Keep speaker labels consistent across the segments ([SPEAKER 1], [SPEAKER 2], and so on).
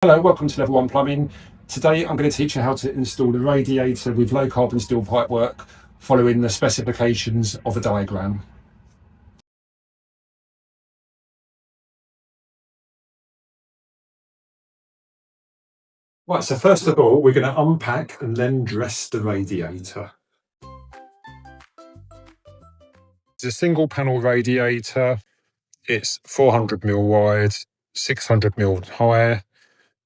[SPEAKER 1] Hello, welcome to Level 1 Plumbing. Today I'm going to teach you how to install the radiator with low carbon steel pipework following the specifications of a diagram. Right, so first of all we're going to unpack and then dress the radiator. It's a single panel radiator. It's 400mm wide, 600mm high.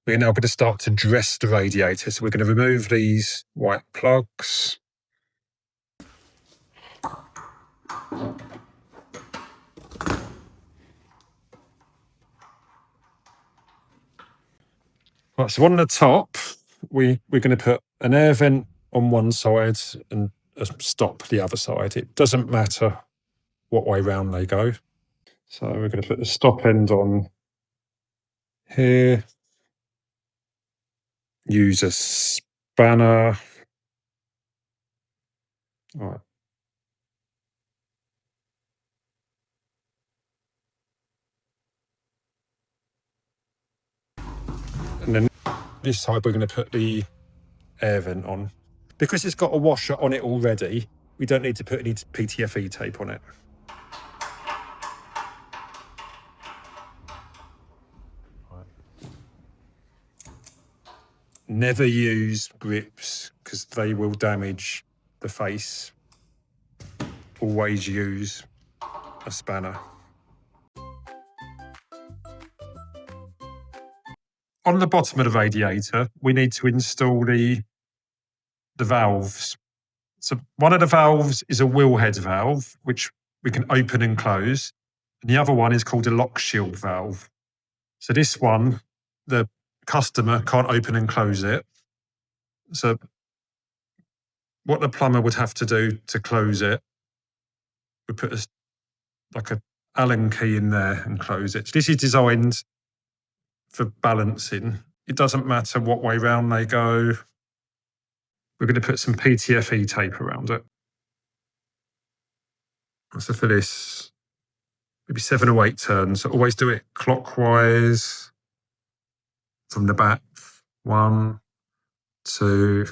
[SPEAKER 1] We're now going to start to dress the radiator. So we're going to remove these white plugs. Right, so on the top, we're going to put an air vent on one side and a stop the other side. It doesn't matter what way round they go. So we're going to put the stop end on here. Use a spanner. All right. And then this side we're going to put the air vent on. Because it's got a washer on it already, we don't need to put any PTFE tape on it. Never use grips because they will damage the face. Always use a spanner. On the bottom of the radiator, we need to install the valves. So one of the valves is a wheel head valve, which we can open and close. And the other one is called a lock shield valve. So this one, the customer can't open and close it. So what the plumber would have to do to close it, we put like a Allen key in there and close it. So this is designed for balancing. It doesn't matter what way round they go. We're going to put some PTFE tape around it. So for this, maybe 7 or 8 turns. So always do it clockwise from the back. 1, 2,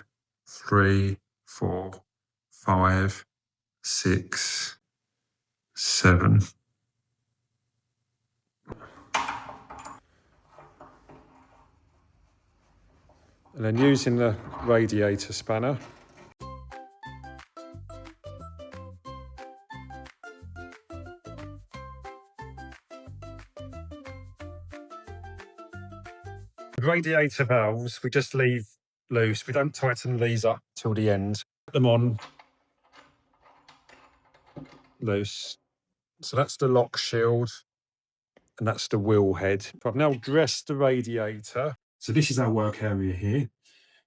[SPEAKER 1] 3, 4, 5, 6, 7. And then using the radiator spanner, the radiator valves we just leave loose. We don't tighten these up till the end. Put them on loose. So that's the lock shield and that's the wheel head. I've now dressed the radiator. So this is our work area here.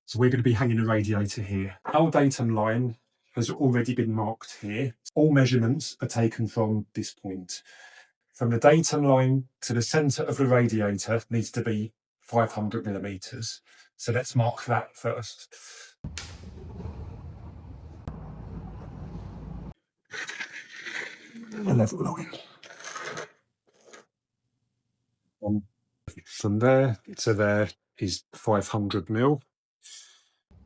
[SPEAKER 1] So we're going to be hanging the radiator here. Our datum line has already been marked here. All measurements are taken from this point. From the datum line to the centre of the radiator needs to be 500mm. So let's mark that first. A level line. From there to there is 500mm.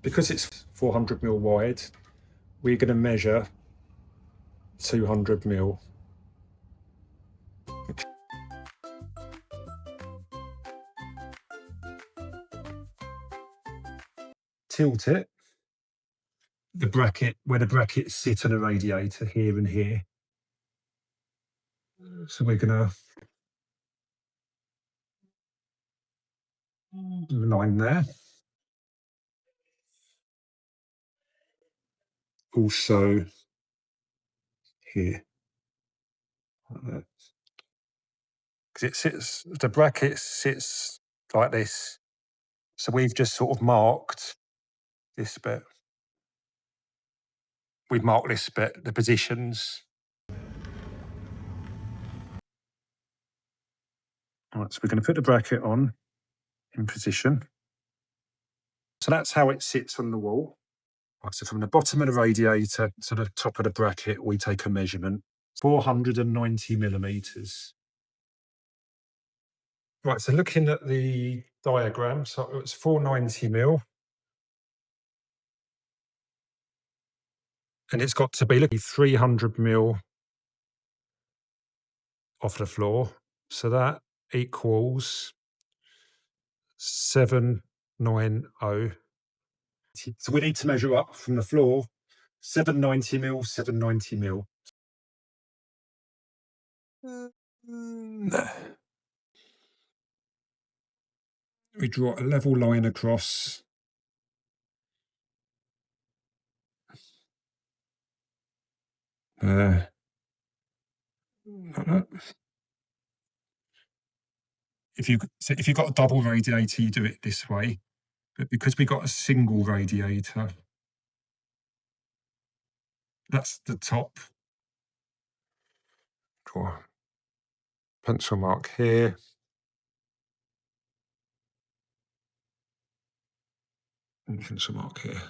[SPEAKER 1] Because it's 400mm wide, we're going to measure 200mm. Tilt it, the bracket, where the brackets sit on the radiator, here and here. So we're going to line there. Also here. Because it sits, the bracket sits like this. So we've just sort of marked this bit. We've marked this bit, the positions. All right, so we're going to put the bracket on in position. So that's how it sits on the wall. Right, so from the bottom of the radiator to the top of the bracket, we take a measurement, 490mm. Right, so looking at the diagram. So it's 490mm. And it's got to be 300mm off the floor. So that equals 790. So we need to measure up from the floor 790mm, 790mm. We draw a level line across. If you've got a double radiator, you do it this way. But because we got a single radiator, that's the top. Draw a pencil mark here. And pencil mark here.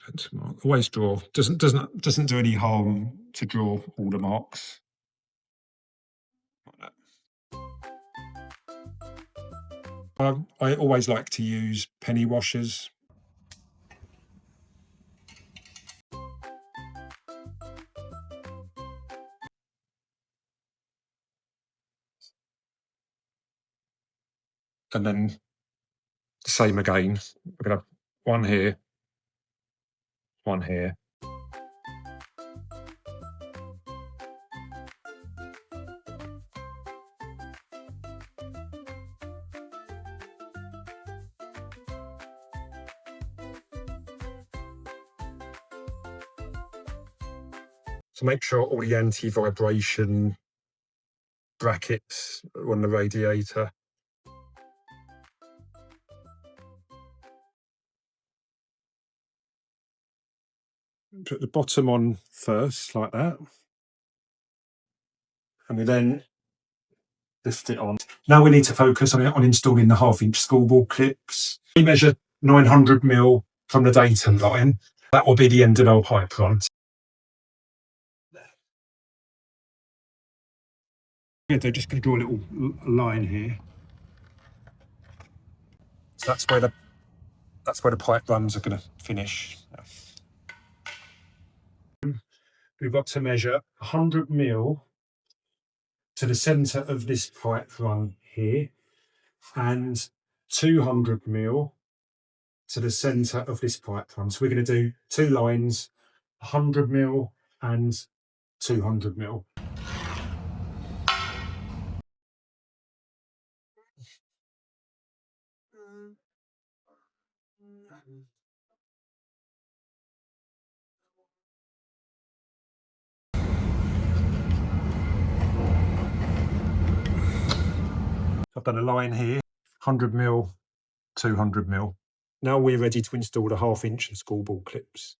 [SPEAKER 1] Pencil mark. Always draw. Doesn't do any harm to draw all the marks. Like that. I always like to use penny washers. And then the same again. We're going to have one here, one here. So make sure all the anti-vibration brackets are on the radiator. Put the bottom on first, like that. And we then lift it on. Now we need to focus on installing the 1/2-inch school ball clips. We measure 900mm from the Datum line. That will be the end of our pipe run. Yeah, they're just going to draw a little line here. So that's where the pipe runs are going to finish. We've got to measure 100mm to the centre of this pipe run here, and 200mm to the centre of this pipe run. So we're going to do two lines, 100mm and 200mm. I've done a line here, 100mm, 200mm. Now we're ready to install the 1/2-inch school ball clips.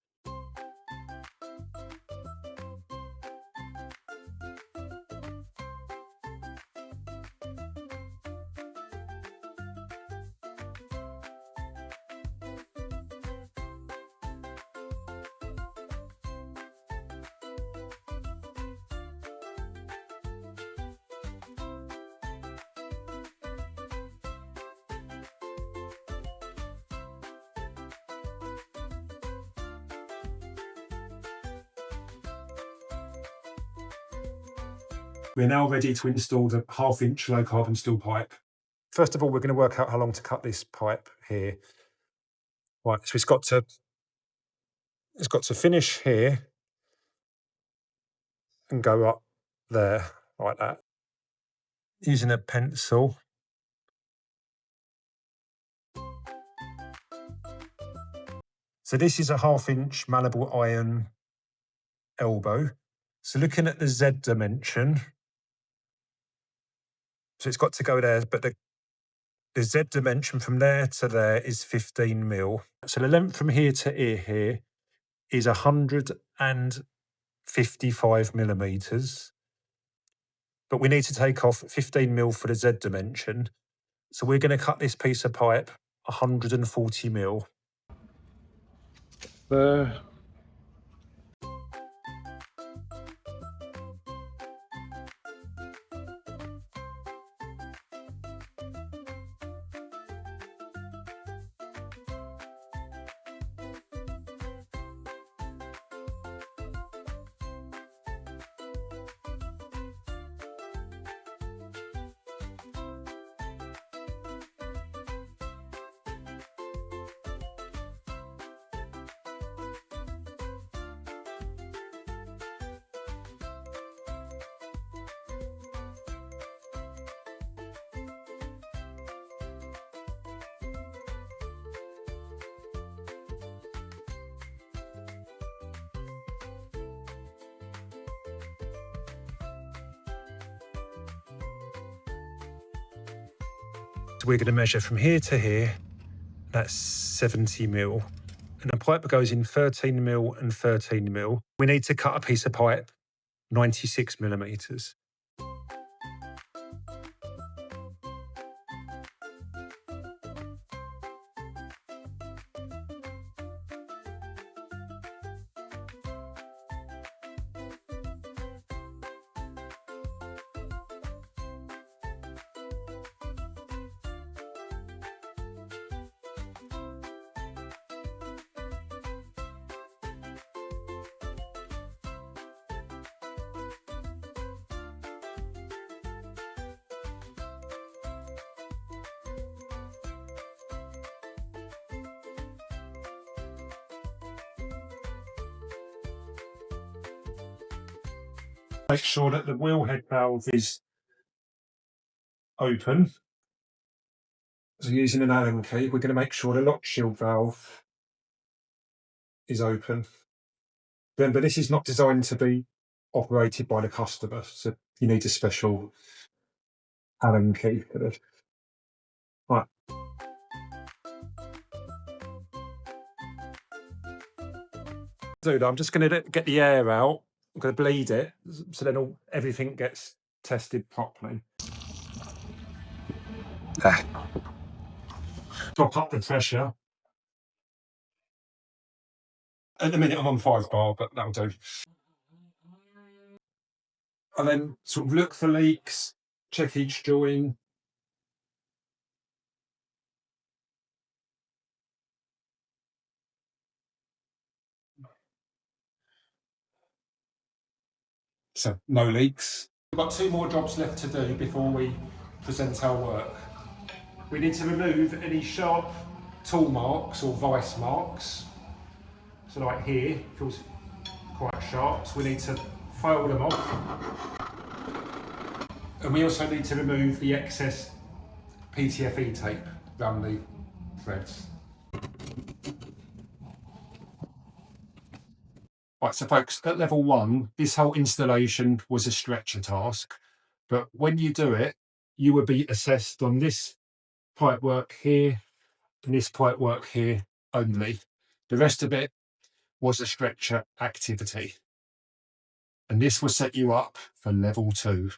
[SPEAKER 1] We're now ready to install the 1/2-inch low carbon steel pipe. First of all, we're going to work out how long to cut this pipe here. Right, so it's got to finish here and go up there like that. Using a pencil. So this is a 1/2-inch malleable iron elbow. So looking at the Z dimension, so it's got to go there, but the Z dimension from there to there is 15mm. So the length from here to here is 155mm. But we need to take off 15mm for the Z dimension. So we're going to cut this piece of pipe 140mm. There. So we're going to measure from here to here, that's 70 mil. And the pipe goes in 13 mil and 13 mil. We need to cut a piece of pipe 96 millimeters. Make sure that the wheelhead valve is open. So using an Allen key, we're going to make sure the lock shield valve is open. Remember, this is not designed to be operated by the customer, so you need a special Allen key for this. Right. Dude, I'm just going to get the air out. I'm going to bleed it, so then everything gets tested properly. Drop up the pressure. At the minute I'm on 5 bar, but that'll do. And then sort of look for leaks, check each join. So no leaks. We've got 2 more jobs left to do before we present our work. We need to remove any sharp tool marks or vice marks. So like here, feels quite sharp, so we need to file them off. And we also need to remove the excess PTFE tape around the threads. Right, so folks, at level 1, this whole installation was a stretcher task, but when you do it, you will be assessed on this pipe work here and this pipe work here only. The rest of it was a stretcher activity. And this will set you up for level 2.